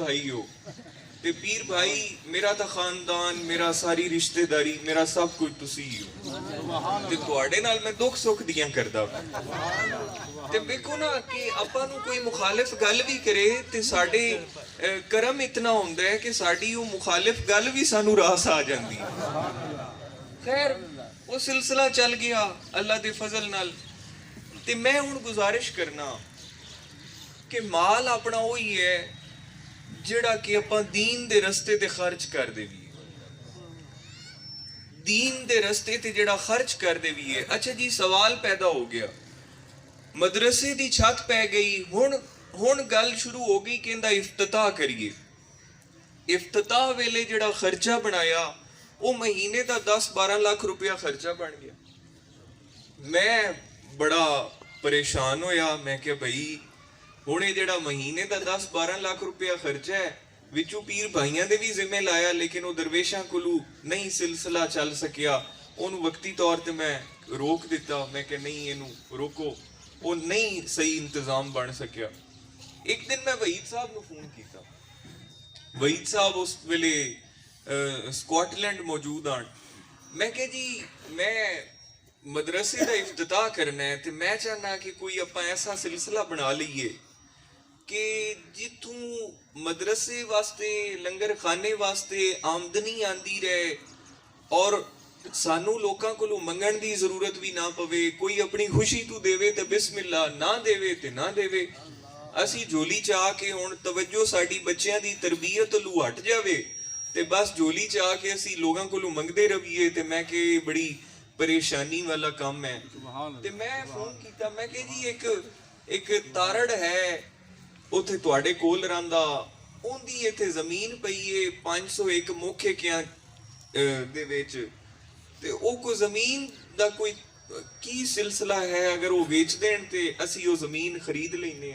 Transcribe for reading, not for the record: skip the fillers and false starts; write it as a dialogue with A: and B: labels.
A: भाई हो ते पीर भाई मेरा तो खानदान, मेरा सारी रिश्तेदारी, मेरा सब कुछ तुसी ही हो ते तुहाडे नाल मैं दुख सुख दियां करदा ते देखो ना कि आपां नूं कोई मुखालिफ गल भी करे ते साडे करम इतना हुंदा है कि साडी वो मुखालिफ गल भी सानू रास आ जांदी खैर वो सिलसिला चल गया अल्लाह दे फजल नाल ते मैं हुण गुजारिश करना कि माल अपना वही है ਜਿਹੜਾ ਕਿ ਆਪਾਂ दीन ਦੇ ਰਸਤੇ ਤੇ ਖਰਚ ਕਰ ਦੇਵੀਏ दीन ਦੇ ਰਸਤੇ ਤੇ ਜਿਹੜਾ ਖਰਚ ਕਰ ਦੇਵੀਏ। ਅੱਛਾ ਜੀ ਸਵਾਲ ਪੈਦਾ ਹੋ ਗਿਆ ਮਦਰਸੇ ਦੀ ਛੱਤ ਪੈ ਗਈ ਹੁਣ ਗੱਲ ਸ਼ੁਰੂ ਹੋ ਗਈ ਕਿ ਇਹਦਾ ਇਫਤਤਾਹ ਕਰੀਏ। ਇਫਤਤਾਹ ਵੇਲੇ ਜਿਹੜਾ ਖਰਚਾ ਬਣਾਇਆ ਉਹ ਮਹੀਨੇ ਦਾ 10-12 ਲੱਖ ਰੁਪਇਆ ਖਰਚਾ ਬਣ ਗਿਆ। ਮੈਂ ਬੜਾ ਪਰੇਸ਼ਾਨ ਹੋਇਆ। ਮੈਂ ਕਿਹਾ ਭਾਈ ਹੁਣ ਇਹ ਜਿਹੜਾ ਮਹੀਨੇ ਦਾ 10-12 ਲੱਖ ਰੁਪਇਆ ਖਰਚਾ ਹੈ ਵਿੱਚੋਂ ਪੀਰ ਭਾਈਆਂ ਦੇ ਵੀ ਜ਼ਿੰਮੇ ਲਾਇਆ ਲੇਕਿਨ ਉਹ ਦਰਵੇਸ਼ਾਂ ਕੋਲੋਂ ਨਹੀਂ ਸਿਲਸਿਲਾ ਚੱਲ ਸਕਿਆ। ਉਹਨੂੰ ਵਕਤੀ ਤੌਰ ਤੇ ਮੈਂ ਰੋਕ ਦਿੱਤਾ। ਮੈਂ ਕਿਹਾ ਨਹੀਂ ਇਹਨੂੰ ਰੋਕੋ, ਉਹ ਨਹੀਂ ਸਹੀ ਇੰਤਜ਼ਾਮ ਬਣ ਸਕਿਆ। ਇੱਕ ਦਿਨ ਮੈਂ ਵਹੀਦ ਸਾਹਿਬ ਨੂੰ ਫੋਨ ਕੀਤਾ। ਵਹੀਦ ਸਾਹਿਬ ਉਸ ਵੇਲੇ ਸਕਾਟਲੈਂਡ ਮੌਜੂਦ ਹਨ। ਮੈਂ ਕਿਹਾ ਜੀ ਮੈਂ ਮਦਰਸੇ ਦਾ ਇਫਤਤਾਹ ਕਰਨਾ ਹੈ ਤੇ ਮੈਂ ਚਾਹਨਾ ਕਿ ਕੋਈ ਆਪਾਂ ਐਸਾ ਸਿਲਸਿਲਾ ਬਣਾ ਲਈਏ कि जिथों मदरसे वास्ते लंगर खाने वास्ते आमदनी आंदी रहे और सानू लोकां कोलों मंगण दी जरूरत भी ना पवे। कोई अपनी खुशी तू देवे ते बिस्मिल्ला, ना देवे ते ना देवे। असी झोली चाह के हुण तवज्जो साडी बच्चियां दी तरबियत लू हट जावे ते बस झोली चाह के असी लोकां कोलों मंगदे रहिए ते मैं कि बड़ी परेशानी वाला काम है। ते मैं फोन कीता। मैं कि जी एक तारड़ है ਉੱਥੇ ਤੁਹਾਡੇ ਕੋਲ ਰਹਿੰਦਾ, ਉਹਦੀ ਇੱਥੇ ਜ਼ਮੀਨ ਪਈ ਏ 501 ਮੋਖੇ ਕਿਆਂ ਦੇ ਵਿੱਚ ਤੇ ਉਹ ਕੋ ਜ਼ਮੀਨ ਦਾ ਕੋਈ ਕੀ ਸਿਲਸਿਲਾ ਹੈ? ਅਗਰ ਉਹ ਵੇਚ ਦੇਣ ਤੇ ਅਸੀਂ ਉਹ ਜ਼ਮੀਨ ਖਰੀਦ ਲੈਨੇ